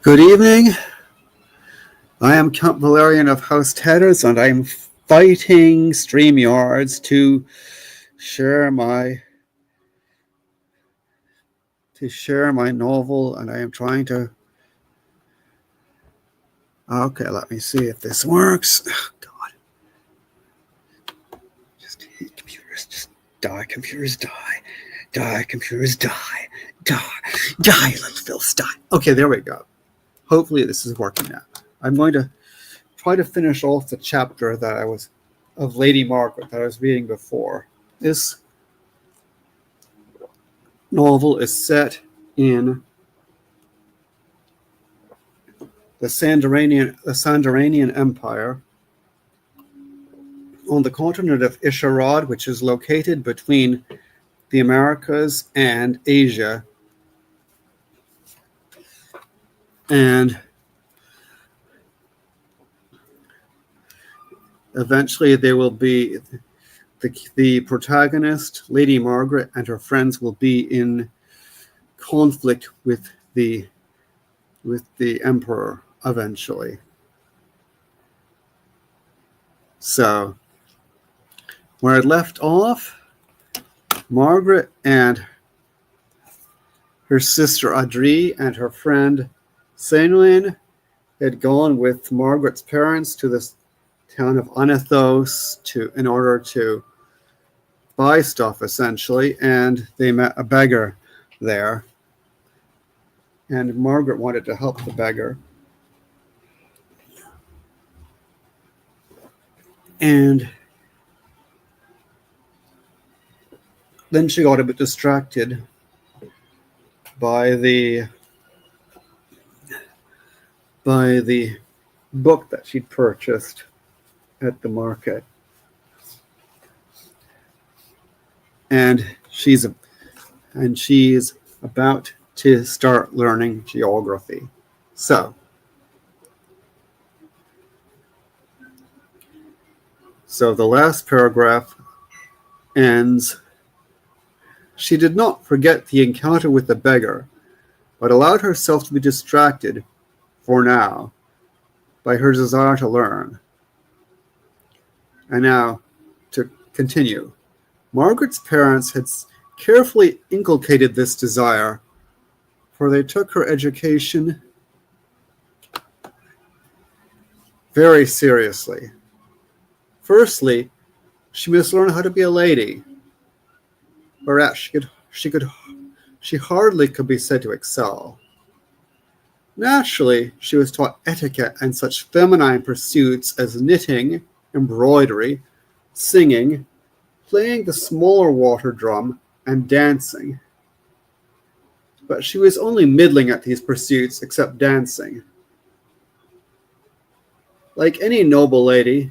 Good evening. I am Count Valerian of House Tatters, and I am fighting StreamYards to share my novel, and I am trying to. Okay, let me see if this works. Oh, God, just computers, just die. Computers die. Die. Computers die. Die. Die. Little filths die. Okay, there we go. Hopefully this is working now. I'm going to try to finish off the chapter of Lady Margret that I was reading before. This novel is set in the Sandaranian Empire on the continent of Isharad, which is located between the Americas and Asia. And eventually there will be the protagonist, Lady Margret, and her friends will be in conflict with the emperor eventually. So where I left off, Margret and her sister Audrey and her friend Sainlin had gone with Margaret's parents to the town of Anathos in order to buy stuff, essentially, and they met a beggar there. And Margret wanted to help the beggar. And then she got a bit distracted by the book that she'd purchased at the market. And she's about to start learning geography. So the last paragraph ends. She did not forget the encounter with the beggar, but allowed herself to be distracted, for now, by her desire to learn. And now, to continue. Margaret's parents had carefully inculcated this desire, for they took her education very seriously. Firstly, she must learn how to be a lady, whereas she hardly could be said to excel. Naturally, she was taught etiquette and such feminine pursuits as knitting, embroidery, singing, playing the smaller water drum, and dancing. But she was only middling at these pursuits, except dancing. Like any noble lady,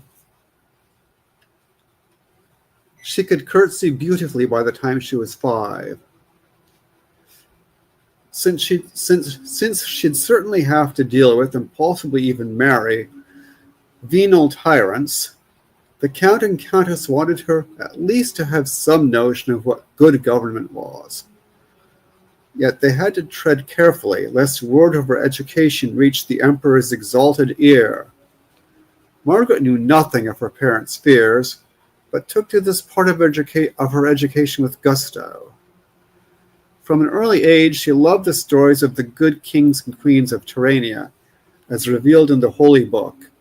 she could curtsy beautifully by the time she was 5. Since she'd certainly have to deal with and possibly even marry venal tyrants, the Count and Countess wanted her at least to have some notion of what good government was. Yet they had to tread carefully, lest word of her education reach the Emperor's exalted ear. Margret knew nothing of her parents' fears, but took to this part of her education with gusto. From an early age, she loved the stories of the good kings and queens of Tarania, as revealed in the Holy Book.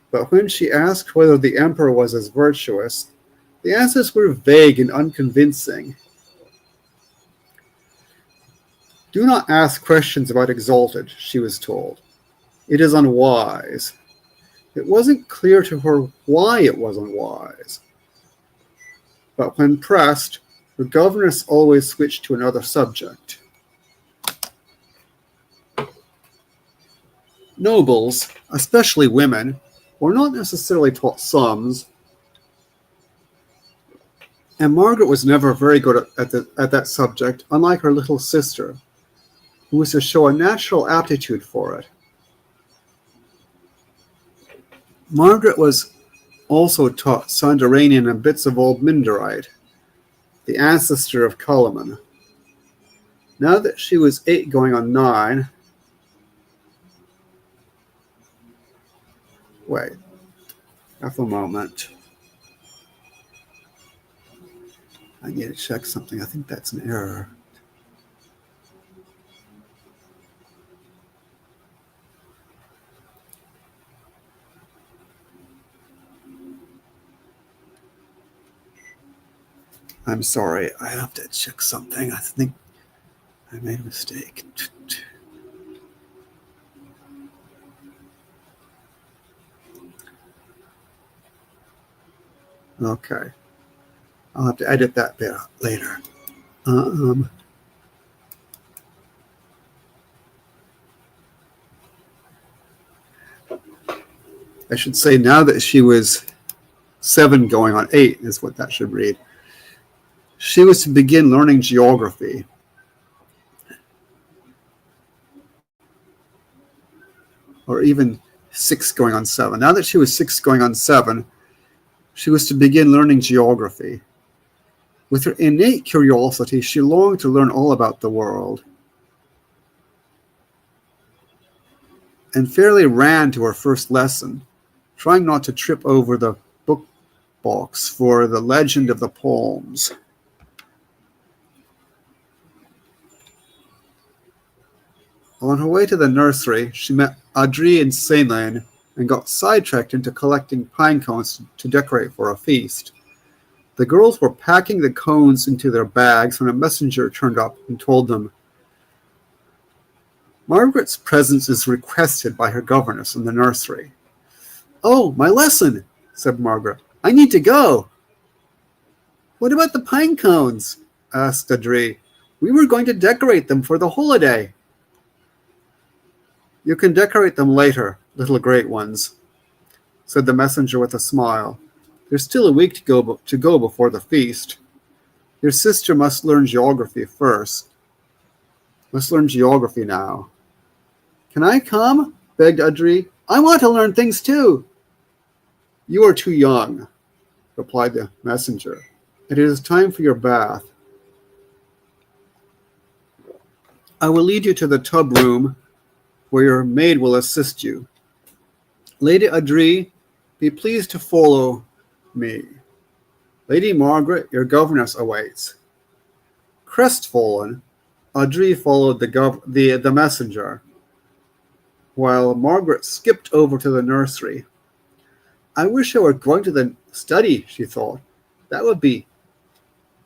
But when she asked whether the emperor was as virtuous, the answers were vague and unconvincing. Do not ask questions about Exalted, she was told. It is unwise. It wasn't clear to her why it was unwise. But when pressed, her governess always switched to another subject. Nobles, especially women, were not necessarily taught sums, and Margret was never very good at that subject, unlike her little sister, who was to show a natural aptitude for it. Margret was also taught Sandaranian and bits of Old Mindarite, the ancestor of Kallumans. Now that she was 8 going on 9, Wait, half a moment. I need to check something. I think that's an error. I'm sorry. I have to check something. I think I made a mistake. Okay. I'll have to edit that bit out later. I should say now that she was 7 going on 8 is what that should read. She was to begin learning geography. Or even 6 going on 7. Now that she was 6 going on 7, she was to begin learning geography. With her innate curiosity, she longed to learn all about the world, and fairly ran to her first lesson, trying not to trip over the book box for the legend of the palms. On her way to the nursery, she met Audrey and Sainlane and got sidetracked into collecting pine cones to decorate for a feast. The girls were packing the cones into their bags when a messenger turned up and told them, "Margret's presence is requested by her governess in the nursery." "Oh, my lesson," said Margret. "I need to go." "What about the pine cones?" asked Audrey. "We were going to decorate them for the holiday." "You can decorate them later, little great ones," said the messenger with a smile. "There's still a week to go before the feast. Your sister must learn geography first. Must learn geography now." "Can I come?" begged Audrey. "I want to learn things too." "You are too young," replied the messenger. "It is time for your bath. I will lead you to the tub room where your maid will assist you. Lady Audrey, be pleased to follow me. Lady Margret, your governess awaits." Crestfallen, Audrey followed the messenger, while Margret skipped over to the nursery. "I wish I were going to the study," she thought. "That would be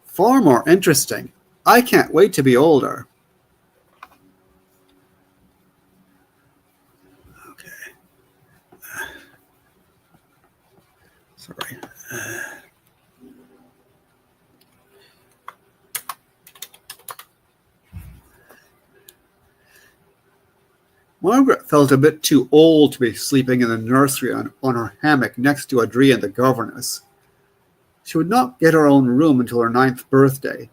far more interesting. I can't wait to be older." Okay. Sorry. Margret felt a bit too old to be sleeping in the nursery on her hammock next to Audrey and the governess. She would not get her own room until her 9th birthday.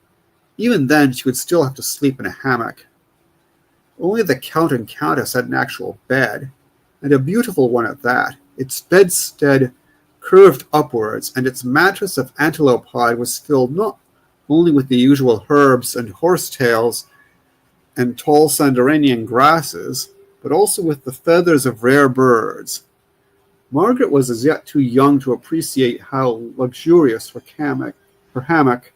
Even then, she would still have to sleep in a hammock. Only the Count and Countess had an actual bed, and a beautiful one at that. Its bedstead curved upwards, and its mattress of antelope hide was filled not only with the usual herbs and horsetails and tall Sandaranian grasses, but also with the feathers of rare birds. Margret was as yet too young to appreciate how luxurious her hammock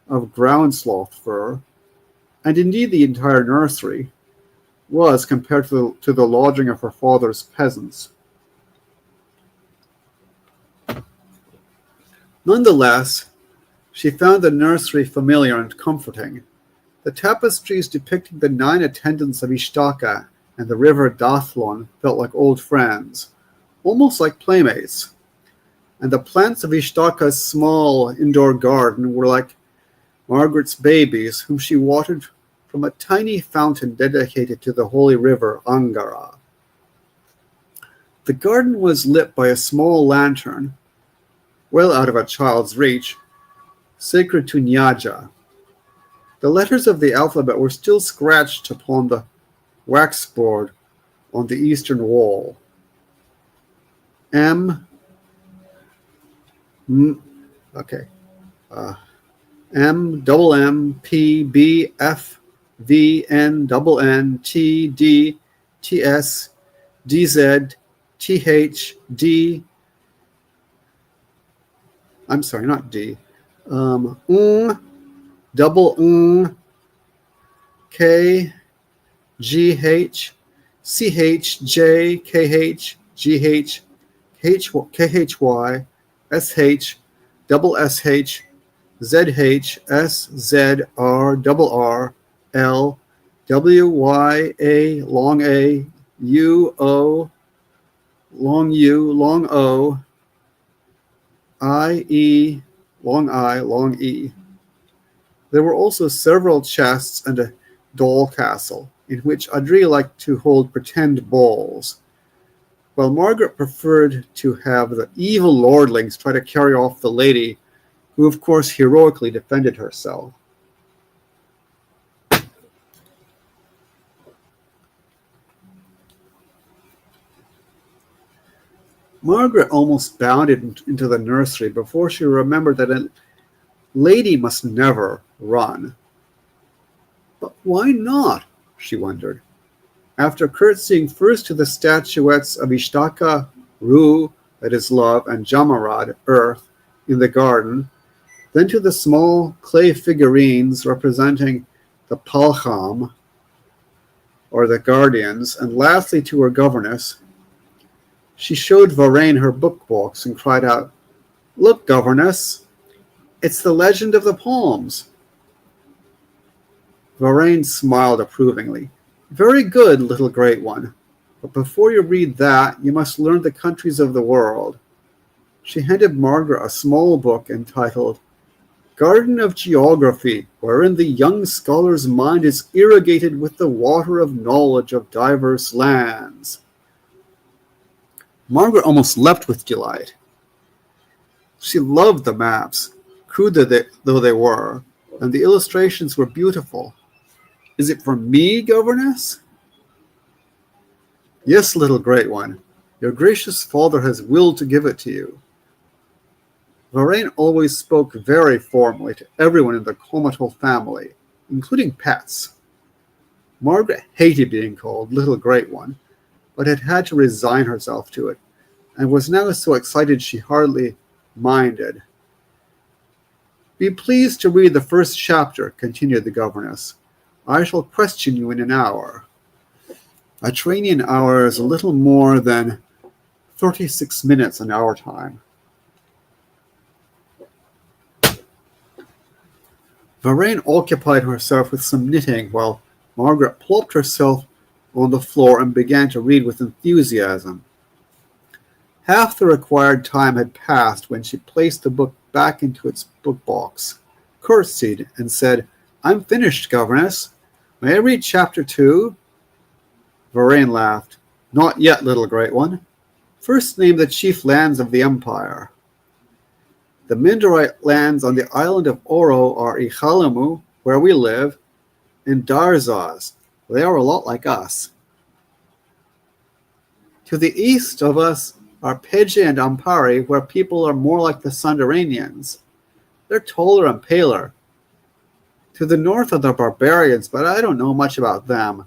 of ground sloth fur, and indeed the entire nursery, was compared to the lodging of her father's peasants. Nonetheless, she found the nursery familiar and comforting. The tapestries depicting the 9 attendants of Chagga and the river Dathlon felt like old friends, almost like playmates. And the plants of Chagga's small indoor garden were like Margret's babies, whom she watered from a tiny fountain dedicated to the holy river Angara. The garden was lit by a small lantern, well out of a child's reach, sacred to Nyaja. The letters of the alphabet were still scratched upon the waxboard on the eastern wall. M, double M, P, B, F, V, N, double N, T, D, T, S, D, Z, TH, D, I'm sorry, not D, double K, GH, CH, KH, GH, KHY, SH, double SH, ZH, SZ, R, L, WYA, long A, UO, long U, long O, IE, long I, long E. There were also several chests and a doll castle, in which Audrey liked to hold pretend balls, while Margret preferred to have the evil lordlings try to carry off the lady, who of course heroically defended herself. Margret almost bounded into the nursery before she remembered that a lady must never run. But why not? She wondered. After curtsying first to the statuettes of Ishtaka, Ru, that is love, and Jamarad, earth, in the garden, then to the small clay figurines representing the Palcham, or the guardians, and lastly to her governess, she showed Varane her book box and cried out, "Look, governess, it's the legend of the palms." Varane smiled approvingly. "Very good, little great one. But before you read that, you must learn the countries of the world." She handed Margret a small book entitled Garden of Geography, wherein the young scholar's mind is irrigated with the water of knowledge of diverse lands. Margret almost leapt with delight. She loved the maps, crude though they were, and the illustrations were beautiful. "Is it for me, governess?" "Yes, little great one. Your gracious father has willed to give it to you." Varane always spoke very formally to everyone in the Comatal family, including pets. Margret hated being called little great one, but had to resign herself to it, and was now so excited she hardly minded. "Be pleased to read the first chapter," continued the governess. "I shall question you in an hour." A Taranian hour is a little more than 36 minutes in our time. Varane occupied herself with some knitting while Margret plopped herself on the floor and began to read with enthusiasm. Half the required time had passed when she placed the book back into its book box, curtsied, and said, "I'm finished, governess. May I read chapter 2? Varane laughed. "Not yet, little great one. First name the chief lands of the empire." "The Mindarite lands on the island of Oro are Ichalamu, where we live, and Darzaz. They are a lot like us. To the east of us are Peje and Ampari, where people are more like the Sandaranians. They're taller and paler. To the north are the barbarians, but I don't know much about them.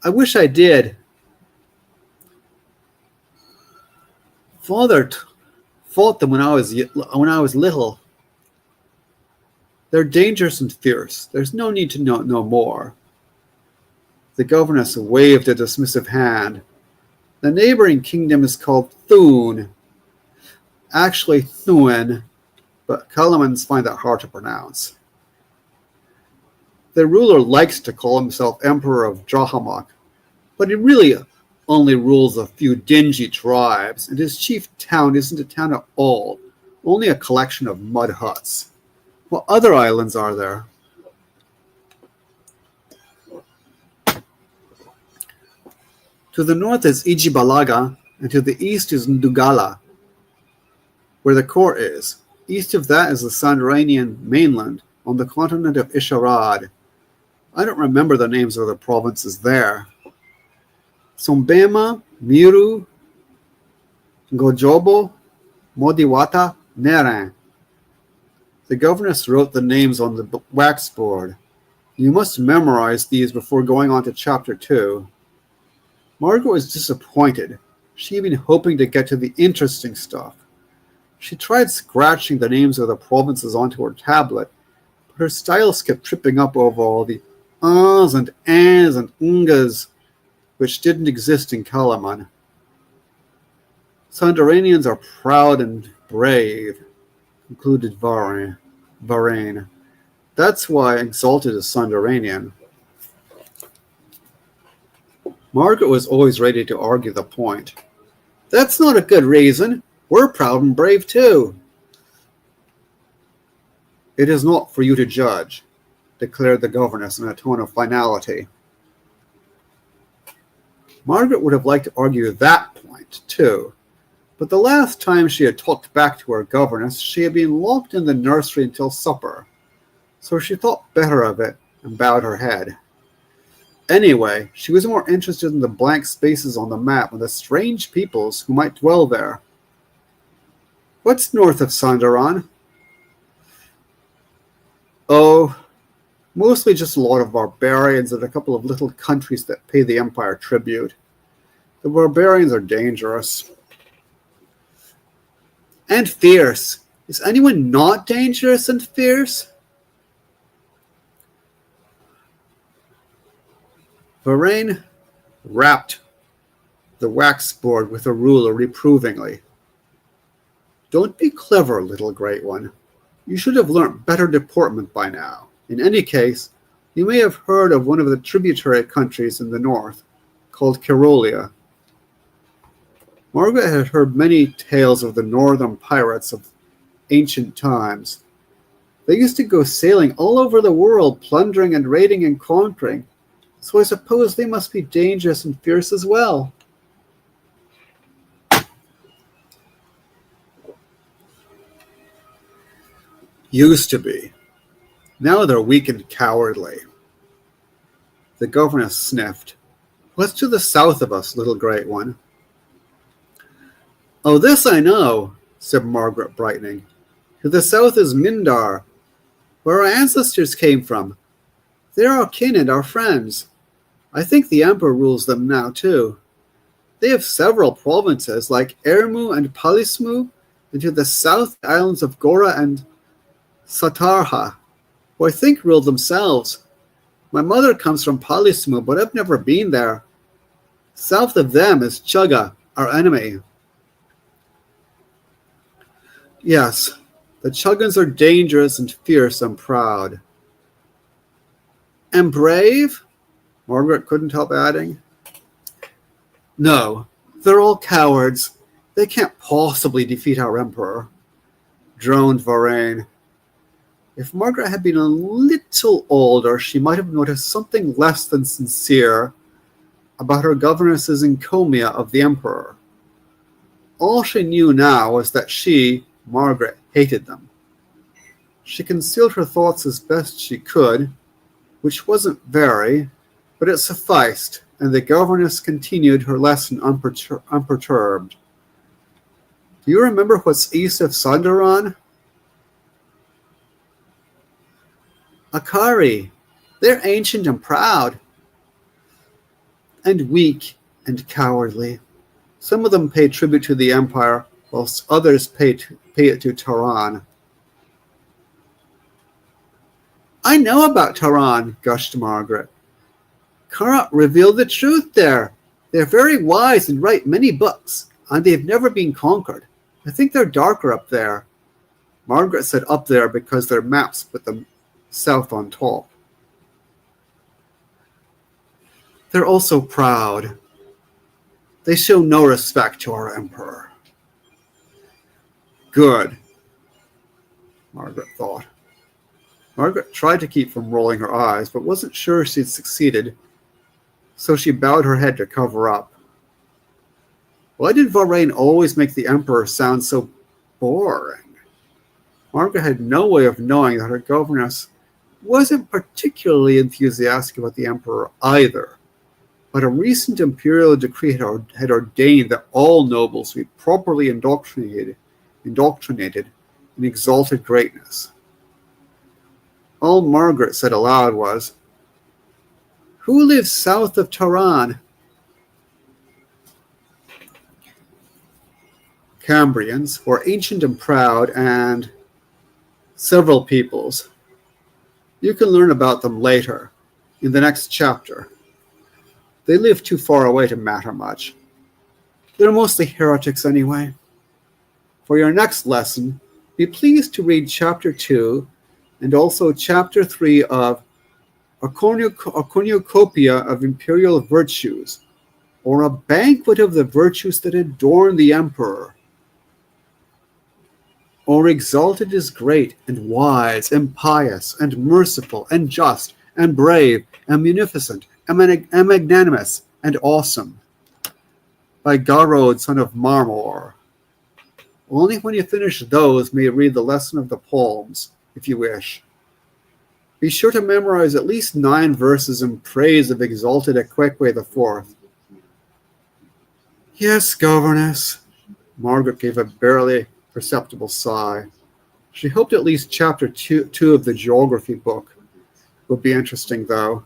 I wish I did. Father fought them when I was little. They're dangerous and fierce. There's no need to know more." The governess waved a dismissive hand. "The neighboring kingdom is called Thun. Actually Thuan, but Kallumans find that hard to pronounce. The ruler likes to call himself Emperor of Drahamok, but he really only rules a few dingy tribes, and his chief town isn't a town at all, only a collection of mud huts. What other islands are there?" "To the north is Ijibalaga, and to the east is Ndugala, where the court is. East of that is the Sandaranian mainland, on the continent of Isharad. I don't remember the names of the provinces there. Sombema, Miru, Gojobo, Modiwata, Neran." The governess wrote the names on the waxboard. "You must memorize these before going on to chapter 2. Margret was disappointed. She'd been hoping to get to the interesting stuff. She tried scratching the names of the provinces onto her tablet, but her stylus kept tripping up over all the ahs and ahs and ungas, which didn't exist in Kallumans. Sandaranians are proud and brave, concluded Varane. That's why Exalted is Sandaranian. Margret was always ready to argue the point. That's not a good reason. We're proud and brave too. It is not for you to judge, declared the governess in a tone of finality. Margret would have liked to argue that point too, but the last time she had talked back to her governess, she had been locked in the nursery until supper, so she thought better of it and bowed her head. Anyway, she was more interested in the blank spaces on the map and the strange peoples who might dwell there. What's north of Sandaran? Oh, mostly just a lot of barbarians and a couple of little countries that pay the Empire tribute. The barbarians are dangerous. And fierce. Is anyone not dangerous and fierce? Varane rapped the wax board with a ruler reprovingly. Don't be clever, little great one. You should have learnt better deportment by now. In any case, you may have heard of one of the tributary countries in the north, called Carolia. Margret had heard many tales of the northern pirates of ancient times. They used to go sailing all over the world, plundering and raiding and conquering, so I suppose they must be dangerous and fierce as well. Used to be. Now they're weak and cowardly. The governess sniffed. What's to the south of us, little great one? Oh, this I know, said Margret, brightening. To the south is Mindar, where our ancestors came from. They're our kin and our friends. I think the Emperor rules them now, too. They have several provinces, like Ermu and Palismu, and to the south the islands of Gora and Satarha, who I think rule themselves. My mother comes from Palismu, but I've never been there. South of them is Chugga, our enemy. Yes, the Chuggans are dangerous and fierce and proud. And brave? Margret couldn't help adding. No, they're all cowards. They can't possibly defeat our emperor, droned Varane. If Margret had been a little older, she might have noticed something less than sincere about her governess's encomia of the emperor. All she knew now was that she, Margret, hated them. She concealed her thoughts as best she could, which wasn't very, but it sufficed, and the governess continued her lesson unperturbed. Do you remember what's east of Sandaran? Akari. They're ancient and proud. And weak and cowardly. Some of them pay tribute to the Empire, whilst others pay it to Taran. I know about Taran, gushed Margret. Karat revealed the truth there. They're very wise and write many books, and they've never been conquered. I think they're darker up there. Margret said up there because their maps put them south on top. They're also proud. They show no respect to our emperor. Good, Margret thought. Margret tried to keep from rolling her eyes, but wasn't sure she'd succeeded, so she bowed her head to cover up. Why did Varane always make the emperor sound so boring? Margret had no way of knowing that her governess wasn't particularly enthusiastic about the emperor either, but a recent imperial decree had ordained that all nobles be properly indoctrinated in exalted greatness. All Margret said aloud was, "Who lives south of Taran?" Cambrians, who are ancient and proud, and several peoples. You can learn about them later, in the next chapter. They live too far away to matter much. They're mostly heretics anyway. For your next lesson, be pleased to read Chapter 2 and also Chapter 3 of A Cornucopia of Imperial Virtues, or a banquet of the virtues that adorn the emperor. Or exalted is great, and wise, and pious, and merciful, and just, and brave, and munificent, and magnanimous, and awesome. By Garrod, son of Marmor. Only when you finish those may you read the lesson of the poems, if you wish. Be sure to memorize at least 9 verses in praise of exalted Equeque IV. Yes, governess. Margret gave a barely perceptible sigh. She hoped at least Chapter 2 of the geography book would be interesting, though.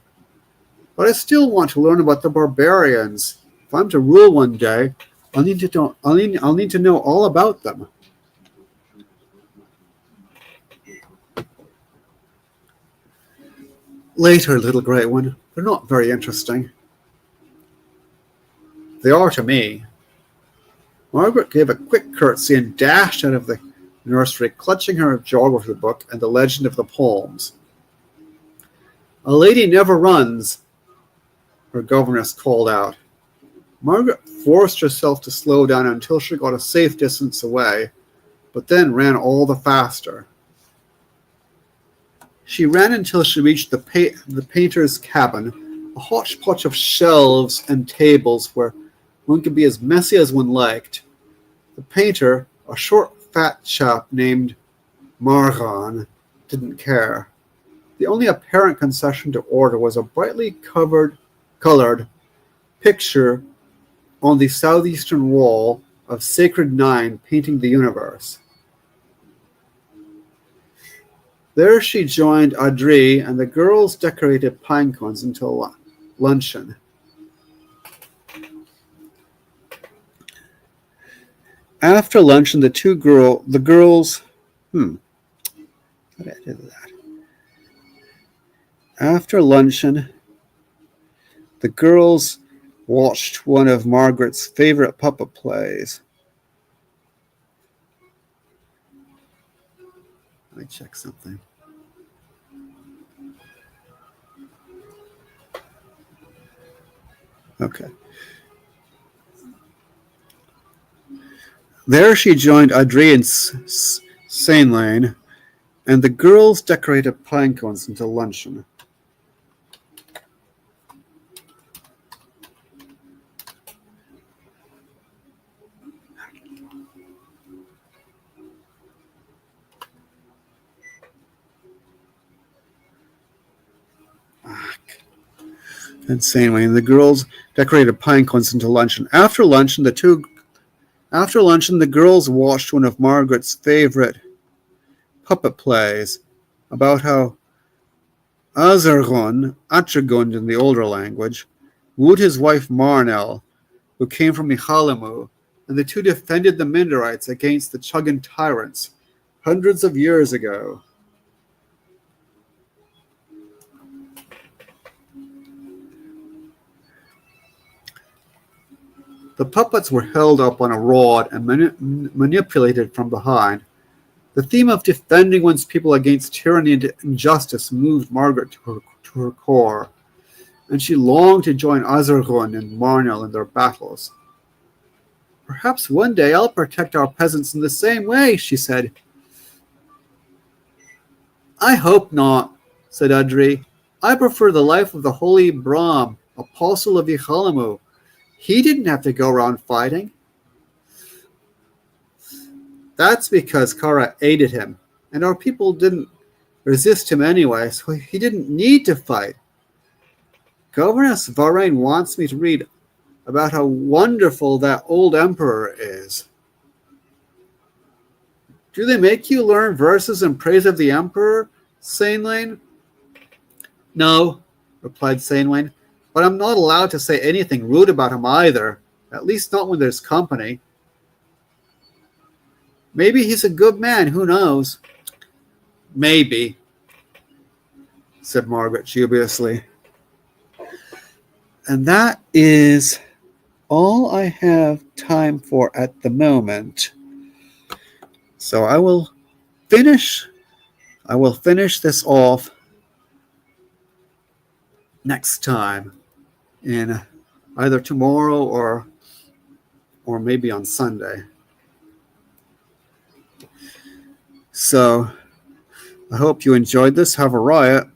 But I still want to learn about the barbarians. If I'm to rule one day, I'll need to know all about them. Later, little Great One. They're not very interesting. They are to me. Margret gave a quick curtsy and dashed out of the nursery, clutching her geography book and the legend of the poems. A lady never runs, her governess called out. Margret forced herself to slow down until she got a safe distance away, but then ran all the faster. She ran until she reached the painter's cabin, a hodgepodge of shelves and tables where one could be as messy as one liked. The painter, a short, fat chap named Margret, didn't care. The only apparent concession to order was a brightly colored picture on the southeastern wall of Sacred 9 painting the universe. There she joined Audrey, and the girls decorated pine cones until luncheon. After luncheon, the girls. How did I do that? After luncheon, the girls watched one of Margaret's favorite puppet plays. Let me check something. Okay. There she joined Audrey and Sandaran, and the girls decorated pine cones until luncheon. And Sandaran, the girls decorated pine cones until luncheon. After luncheon, the girls watched one of Margaret's favorite puppet plays about how Atragund in the older language, wooed his wife Marnell, who came from Ihalamu, and the two defended the Mindarites against the Chuggan tyrants hundreds of years ago. The puppets were held up on a rod and manipulated from behind. The theme of defending one's people against tyranny and injustice moved Margret to her core, and she longed to join Azargon and Marnell in their battles. Perhaps one day I'll protect our peasants in the same way, she said. I hope not, said Audrey. I prefer the life of the holy Brahm, apostle of Ihalamu. He didn't have to go around fighting. That's because Kara aided him, and our people didn't resist him anyway, so he didn't need to fight. Governess Varain wants me to read about how wonderful that old emperor is. Do they make you learn verses in praise of the emperor, Sandaran? No, replied Sandaran. But I'm not allowed to say anything rude about him either, at least not when there's company. Maybe he's a good man. Who knows? Maybe, said Margret dubiously. And that is all I have time for at the moment. So I will finish this off next time, in either tomorrow or maybe on Sunday. So I hope you enjoyed this. Have a riot.